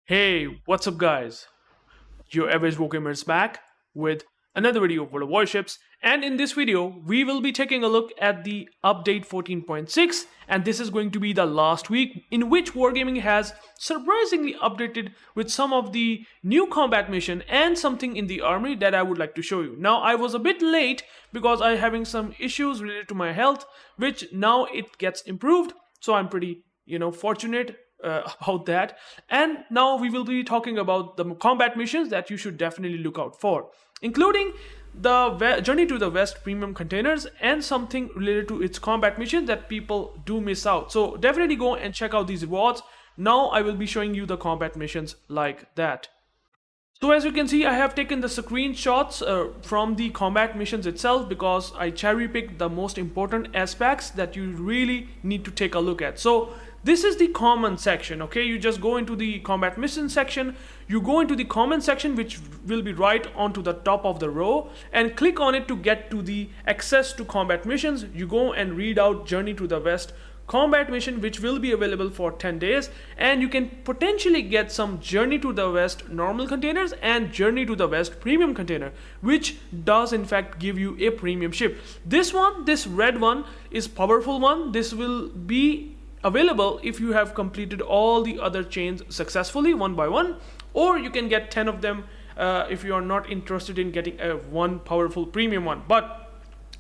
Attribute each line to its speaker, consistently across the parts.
Speaker 1: Hey, what's up, guys? UrAvgWarGamer is back with another video of World of Warships, and in this video, we will be taking a look at the update 14.6, and this is going to be the last week in which Wargaming has surprisingly updated with some of the new combat mission and something in the armory that I would like to show you. Now, I was a bit late because I'm having some issues related to my health, which now it gets improved, so I'm pretty, fortunate about that. And now we will be talking about the combat missions that you should definitely look out for, including the Journey to the West premium containers and something related to its combat missions that people do miss out. So definitely go and check out these rewards. Now I will be showing you the combat missions like that. So as you can see, I have taken the screenshots from the combat missions itself because I cherry picked the most important aspects that you really need to take a look at. So this is the common section, okay? You just go into the combat mission section, you go into the common section, which will be right onto the top of the row, and click on it to get to the access to combat missions. You go and read out Journey to the West combat mission, which will be available for 10 days, and you can potentially get some Journey to the West normal containers and Journey to the West premium container, which does in fact give you a premium ship. This red one is powerful one. This will be available if you have completed all the other chains successfully one by one, or you can get 10 of them if you are not interested in getting a one powerful premium one. But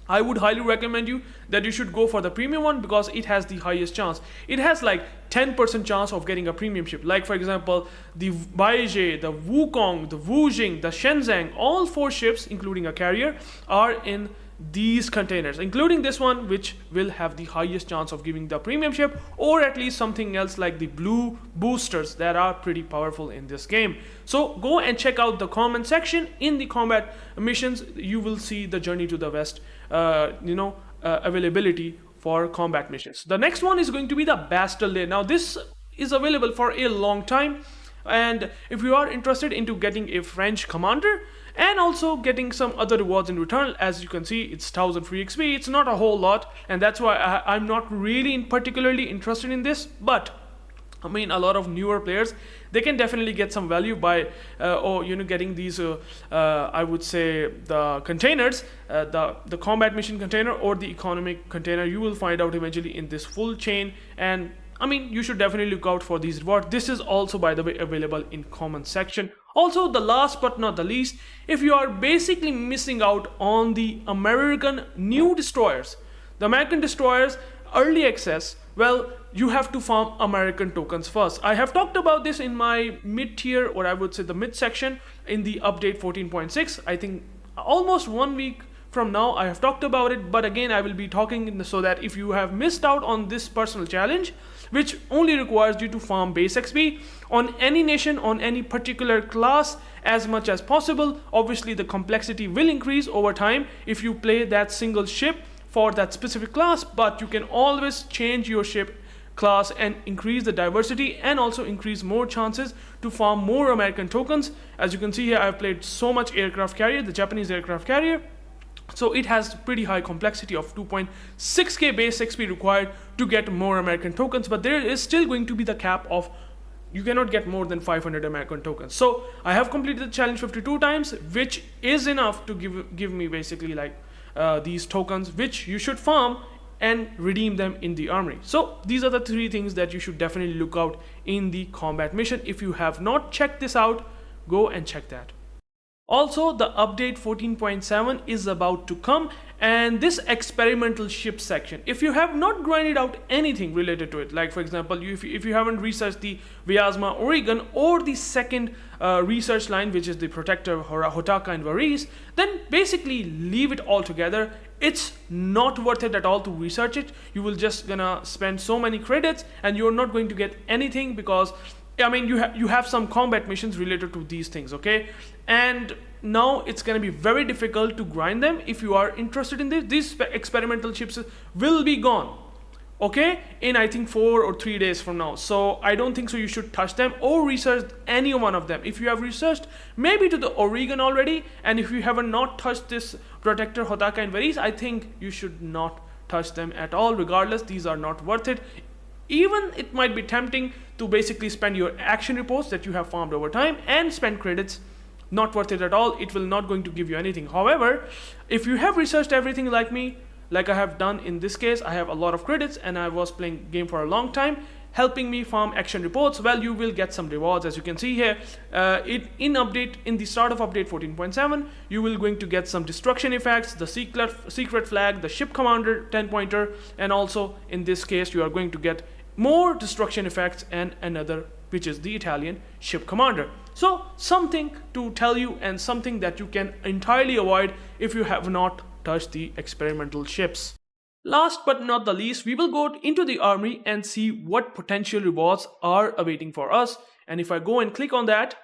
Speaker 1: I would highly recommend you that you should go for the premium one because it has the highest chance. It has like 10% chance of getting a premium ship. Like for example, the Baizhe, the Wukong, the Wujing, the Shenzhang, all 4 ships, including a carrier, are in these containers, including this one, which will have the highest chance of giving the premium ship, or at least something else like the blue boosters that are pretty powerful in this game. So go and check out the comment section. In the combat missions, you will see the Journey to the West availability for combat missions. The next one is going to be the Bastille Day. Now this is available for a long time, and if you are interested into getting a French commander and also getting some other rewards in return, as you can see, it's 1000 free XP. It's not a whole lot, and that's why I'm not really particularly interested in this. But I mean, a lot of newer players, they can definitely get some value by getting these I would say the containers, the combat mission container or the economic container. You will find out eventually in this full chain, and I mean, you should definitely look out for these rewards. This is also, by the way, available in comment section. Also, the last but not the least, if you are basically missing out on the American new destroyers, the American destroyers early access, well, you have to farm American tokens first. I have talked about this in my mid-tier, or I would say the mid section in the update 14.6. I think almost 1 week from now I have talked about it, but again I will be talking so that if you have missed out on this personal challenge, which only requires you to farm base XP on any nation, on any particular class as much as possible. Obviously the complexity will increase over time if you play that single ship for that specific class, but you can always change your ship class and increase the diversity and also increase more chances to farm more American tokens. As you can see here, I've played so much aircraft carrier, the Japanese aircraft carrier. So it has pretty high complexity of 2.6k base XP required to get more American tokens, but there is still going to be the cap of you cannot get more than 500 American tokens. So I have completed the challenge 52 times, which is enough to give me basically like these tokens, which you should farm and redeem them in the armory. So these are the 3 things that you should definitely look out in the combat mission. If you have not checked this out, go and check that. Also, the update 14.7 is about to come, and this experimental ship section, if you have not grinded out anything related to it, like for example, if you haven't researched the Vyazma Oregon or the second research line, which is the Protector Hotaka and Varese, then basically leave it all together. It's not worth it at all to research it. You will just gonna spend so many credits and you're not going to get anything, because I mean, you have some combat missions related to these things, okay? And now it's going to be very difficult to grind them. If you are interested in this, these experimental ships will be gone, okay, in I think 4 or 3 days from now. So I don't think so you should touch them or research any one of them. If you have researched maybe to the Oregon already, and if you haven't not touched this Protector Hotaka and Varese, I think you should not touch them at all. Regardless, these are not worth it. Even it might be tempting to basically spend your action reports that you have farmed over time and spend credits. Not worth it at all. It will not going to give you anything. However, if you have researched everything like me, like I have done in this case, I have a lot of credits and I was playing game for a long time, helping me farm action reports. Well, you will get some rewards, as you can see here. In the start of update 14.7, you will going to get some destruction effects, the secret flag, the ship commander 10-pointer, and also in this case you are going to get more destruction effects and another, which is the Italian ship commander. So something to tell you and something that you can entirely avoid if you have not touched the experimental ships. Last but not the least, we will go into the armory and see what potential rewards are awaiting for us. And if I go and click on that,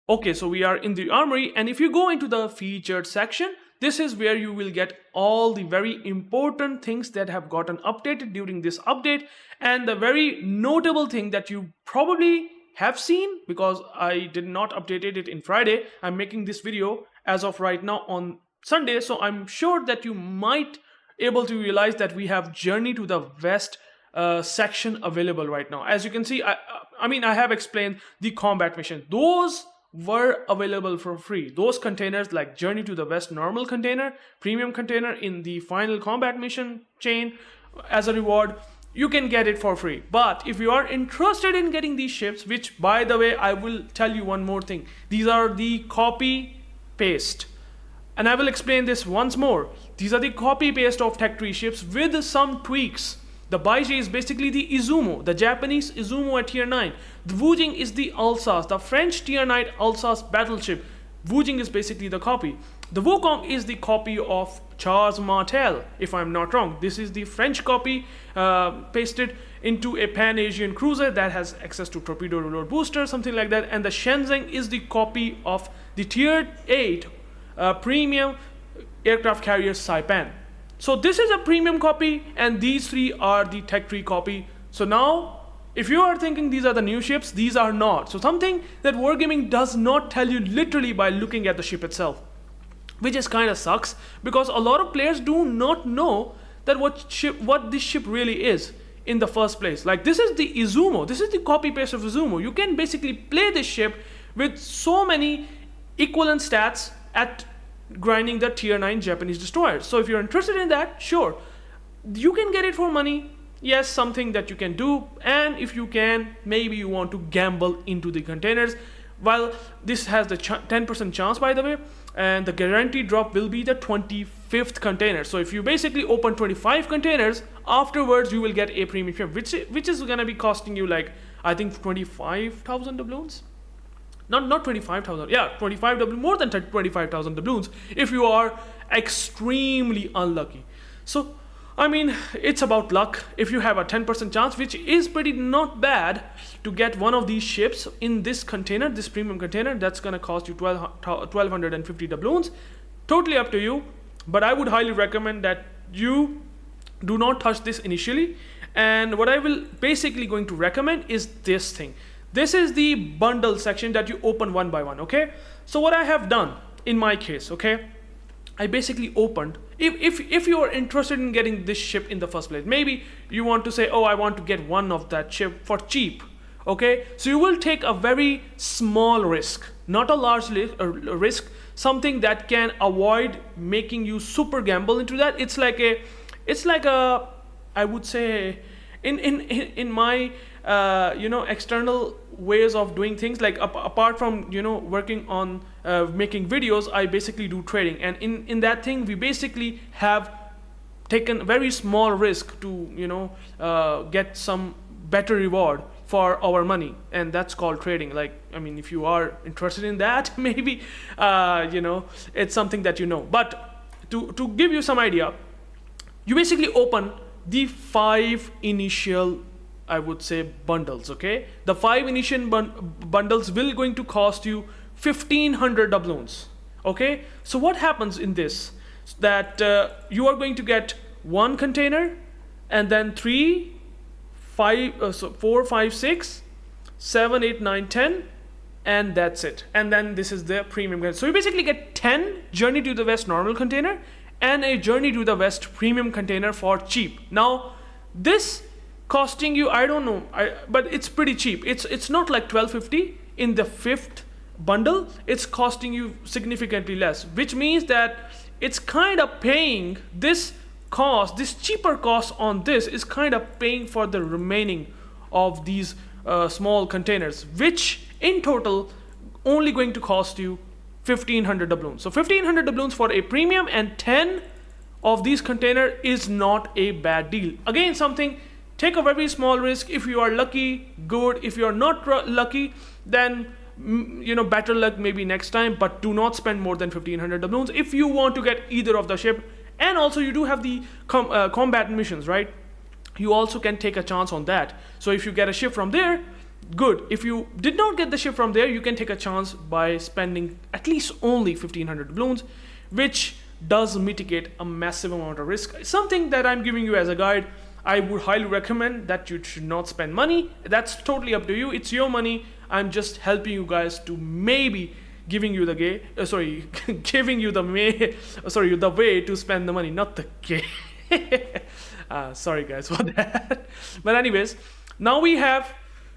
Speaker 1: okay, so we are in the armory, and if you go into the featured section, this is where you will get all the very important things that have gotten updated during this update. And the very notable thing that you probably have seen, because I did not update it in Friday, I'm making this video as of right now on Sunday, so I'm sure that you might able to realize that we have Journey to the West section available right now. As you can see, I have explained the combat mission. Those were available for free. Those containers like Journey to the West normal container, premium container in the final combat mission chain as a reward, you can get it for free. But if you are interested in getting these ships, which by the way, I will tell you one more thing. These are the copy paste. And I will explain this once more. These are the copy paste of Tech Tree ships with some tweaks. The Baiji is basically the Izumo, the Japanese Izumo at tier 9. The Wujing is the Alsace, the French tier 9 Alsace battleship. Wujing is basically the copy. The Wukong is the copy of Charles Martel, if I'm not wrong. This is the French copy pasted into a Pan-Asian cruiser that has access to torpedo reload booster, something like that. And the Shenzhen is the copy of the tier 8 premium aircraft carrier Saipan. So this is a premium copy and these three are the Tech Tree copy. So now if you are thinking these are the new ships, these are not. So something that Wargaming does not tell you literally by looking at the ship itself, which is kind of sucks, because a lot of players do not know that what this ship really is in the first place. Like this is the Izumo, this is the copy paste of Izumo. You can basically play this ship with so many equivalent stats at grinding the tier 9 Japanese destroyers. So if you're interested in that, sure, you can get it for money. Yes, something that you can do. And if you can, maybe you want to gamble into the containers. Well, this has the 10% chance, by the way, and the guaranteed drop will be the 25th container. So if you basically open 25 containers, afterwards you will get a premium ship, which is gonna be costing you like, I think 25,000 doubloons. Not 25,000, yeah, 25 doubloons, more than 25,000 doubloons if you are extremely unlucky. So, I mean, it's about luck. If you have a 10% chance, which is pretty not bad, to get one of these ships in this container, this premium container, that's gonna cost you 1,250 doubloons. Totally up to you, but I would highly recommend that you do not touch this initially. And what I will basically going to recommend is this thing. This is the bundle section that you open one by one, okay? So what I have done in my case, okay, I basically opened, if you are interested in getting this ship in the first place, maybe you want to say, oh, I want to get one of that ship for cheap, okay? So you will take a very small risk, not a large risk, something that can avoid making you super gamble into that. It's like a, I would say, in my external ways of doing things, like apart from working on making videos, I basically do trading, and in that thing we basically have taken very small risk to get some better reward for our money, and that's called trading. Like, I mean, if you are interested in that, maybe it's something that but to give you some idea, you basically open the 5 initial, I would say, bundles, okay? The 5 initial bundles will going to cost you 1,500 doubloons, okay? So what happens in this, that you are going to get 1 container, and then 3, 5, 4, 5, 6, 7, 8, 9, 10, and that's it. And then this is the premium container. So you basically get 10 Journey to the West normal container and a Journey to the West premium container for cheap. Now, this costing you, I don't know, but it's pretty cheap. It's not like 1250 in the 5th bundle. It's costing you significantly less, which means that it's kind of paying this cost. This cheaper cost on this is kind of paying for the remaining of these small containers, which in total only going to cost you 1500 doubloons. So 1500 doubloons for a premium and 10 of these container is not a bad deal. Again, something, take a very small risk. If you are lucky, good. If you are not lucky, then better luck maybe next time, but do not spend more than 1500 doubloons if you want to get either of the ship. And also you do have the combat missions, right? You also can take a chance on that. So if you get a ship from there, good. If you did not get the ship from there, you can take a chance by spending at least only 1500 doubloons, which does mitigate a massive amount of risk. Something that I'm giving you as a guide. I would highly recommend that you should not spend money. That's totally up to you. It's your money. I'm just helping you guys to maybe giving you the giving you the way to spend the money, not the gay. Sorry guys for that. But anyways, now we have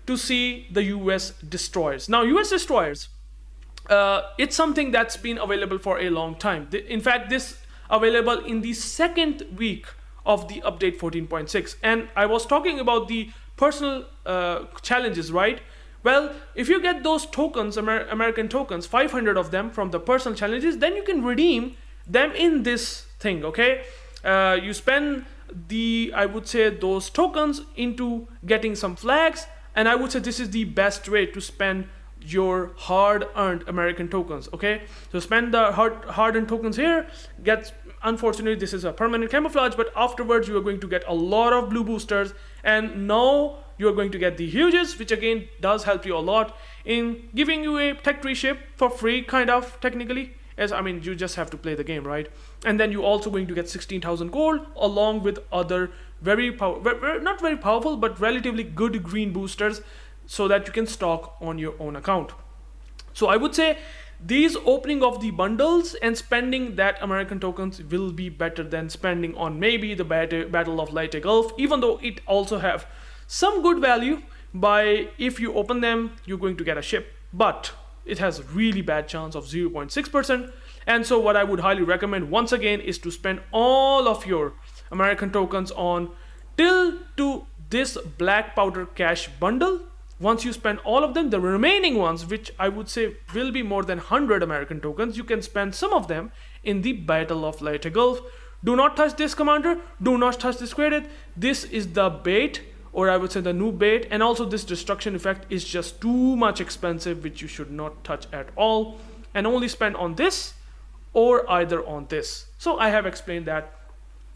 Speaker 1: to see the US destroyers. Now US destroyers, it's something that's been available for a long time. In fact, this available in the 2nd week of the update 14.6, and I was talking about the personal challenges, right? Well, if you get those tokens, American tokens, 500 of them from the personal challenges, then you can redeem them in this thing, okay? You spend I would say those tokens into getting some flags, and I would say this is the best way to spend your hard-earned American tokens, okay? So spend the hard-earned tokens here, unfortunately this is a permanent camouflage, but afterwards you are going to get a lot of blue boosters, and now you are going to get the huges, which again does help you a lot in giving you a tech tree ship for free, kind of, technically. You just have to play the game, right? And then you're also going to get 16,000 gold along with other not very powerful, but relatively good green boosters, so that you can stock on your own account. So I would say these opening of the bundles and spending that American tokens will be better than spending on maybe the Battle of Leyte Gulf, even though it also have some good value. By if you open them, you're going to get a ship, but it has really bad chance of 0.6%. And so what I would highly recommend once again is to spend all of your American tokens on till to this black powder cash bundle. Once you spend all of them, the remaining ones, which I would say will be more than 100 American tokens, you can spend some of them in the Battle of Leyte Gulf. Do not touch this commander, do not touch this credit. This is the bait, or I would say the new bait, and also this destruction effect is just too much expensive, which you should not touch at all, and only spend on this or either on this. So I have explained that.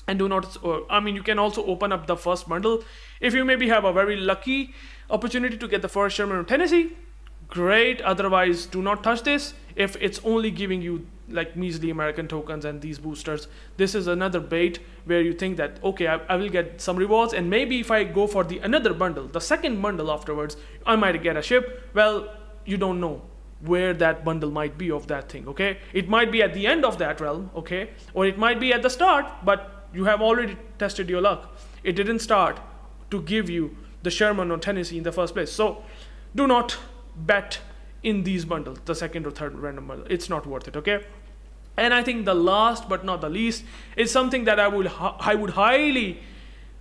Speaker 1: And do not, you can also open up the first bundle. If you maybe have a very lucky opportunity to get the first Sherman of Tennessee, great. Otherwise, do not touch this if it's only giving you like measly American tokens and these boosters. This is another bait where you think that, okay, I will get some rewards, and maybe if I go for another bundle, the second bundle afterwards, I might get a ship. Well, you don't know where that bundle might be of that thing, okay? It might be at the end of that realm, okay? Or it might be at the start, but you have already tested your luck. It didn't start to give you the Sherman or Tennessee in the first place. So do not bet in these bundles, the second or third random bundle. It's not worth it, okay? And I think the last but not the least is something that I would highly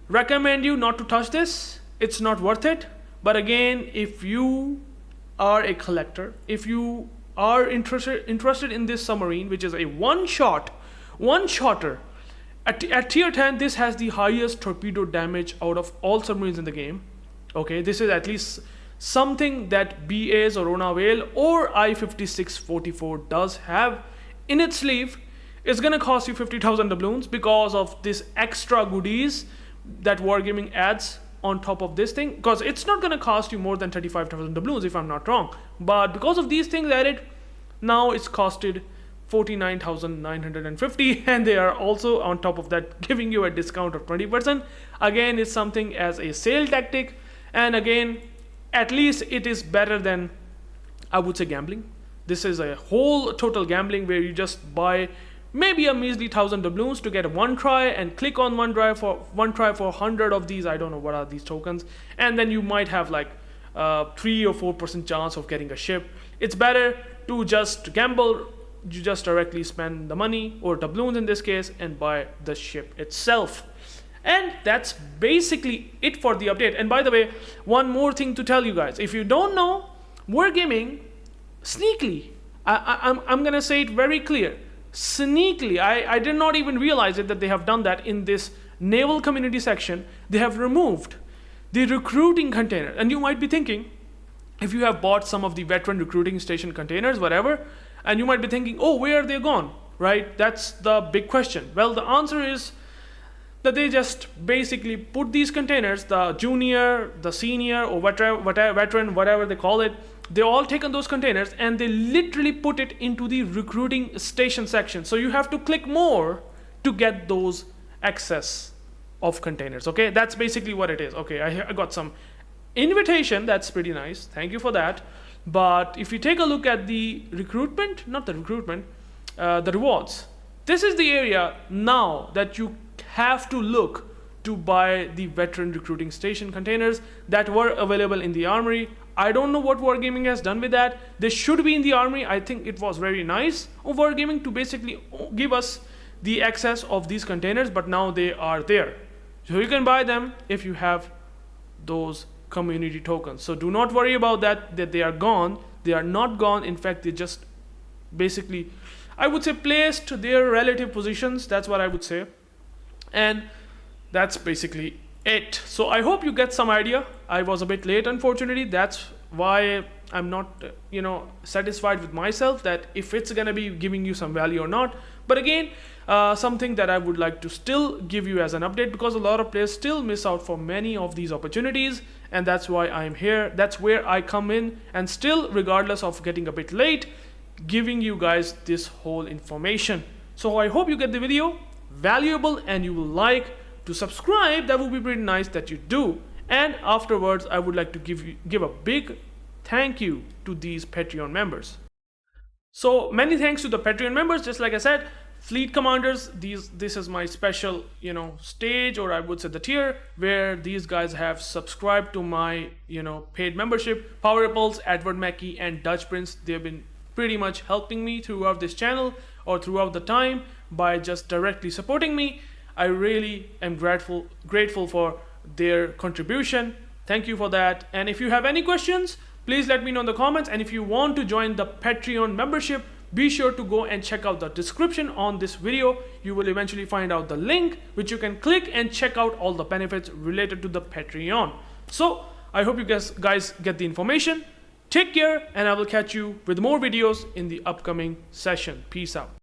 Speaker 1: recommend you not to touch this. It's not worth it. But again, if you are a collector, if you are interested in this submarine, which is a one-shotter, at tier 10, this has the highest torpedo damage out of all submarines in the game. Okay, this is at least something that BAs or Rona Whale or I-5644 does have in its sleeve. It's gonna cost you 50,000 doubloons because of this extra goodies that Wargaming adds on top of this thing. Because it's not gonna cost you more than 35,000 doubloons if I'm not wrong. But because of these things added, now it's costed 49,950, and they are also on top of that giving you a discount of 20%. Again, it's something as a sale tactic, and again, at least it is better than, I would say, gambling. This is a whole total gambling where you just buy maybe a measly 1,000 doubloons to get one try and click on one try for 100 of these. I don't know what are these tokens, and then you might have like 3 or 4% chance of getting a ship. It's better to just gamble. You just directly spend the money, or doubloons in this case, and buy the ship itself. And that's basically it for the update. And by the way, one more thing to tell you guys. If you don't know, Wargaming sneakily, I'm gonna say it very clear, sneakily, I did not even realize it that they have done that in this naval community section. They have removed the recruiting container. And you might be thinking, if you have bought some of the veteran recruiting station containers, whatever, and you might be thinking, oh, where are they gone, right? That's the big question. Well, the answer is that they just basically put these containers, the junior, the senior, or veteran, whatever they call it, they all taken those containers and they literally put it into the recruiting station section. So you have to click more to get those access of containers. Okay, that's basically what it is. Okay, I got some invitation. That's pretty nice. Thank you for that. But if you take a look at the recruitment, not the recruitment, the rewards, this is the area now that you have to look to buy the veteran recruiting station containers that were available in the Armory. I don't know what Wargaming has done with that. They should be in the Armory. I think it was very nice of Wargaming to basically give us the access of these containers, but now they are there. So you can buy them if you have those community tokens. So do not worry about that they are gone. They are not gone. In fact, they just basically, I would say, placed their relative positions. That's what I would say. And that's basically it. So I hope you get some idea. I was a bit late, unfortunately. That's why I'm not satisfied with myself that if it's gonna be giving you some value or not. But again, something that I would like to still give you as an update, because a lot of players still miss out for many of these opportunities, and that's why I'm here. That's where I come in, and still, regardless of getting a bit late, giving you guys this whole information. So I hope you get the video valuable and you will like to subscribe. That would be pretty nice that you do. And afterwards, I would like to give a big thank you to these Patreon members. So many thanks to the Patreon members. Just like I said, fleet commanders, this is my special stage, or I would say the tier, where these guys have subscribed to my paid membership. Power Ripples, Edward Mackey, and Dutch Prince, they've been pretty much helping me throughout this channel or throughout the time by just directly supporting me. I really am grateful for their contribution. Thank you for that. And if you have any questions, please let me know in the comments. And if you want to join the Patreon membership, be sure to go and check out the description on this video. You will eventually find out the link which you can click and check out all the benefits related to the Patreon. So I hope you guys get the information. Take care, and I will catch you with more videos in the upcoming session. Peace out.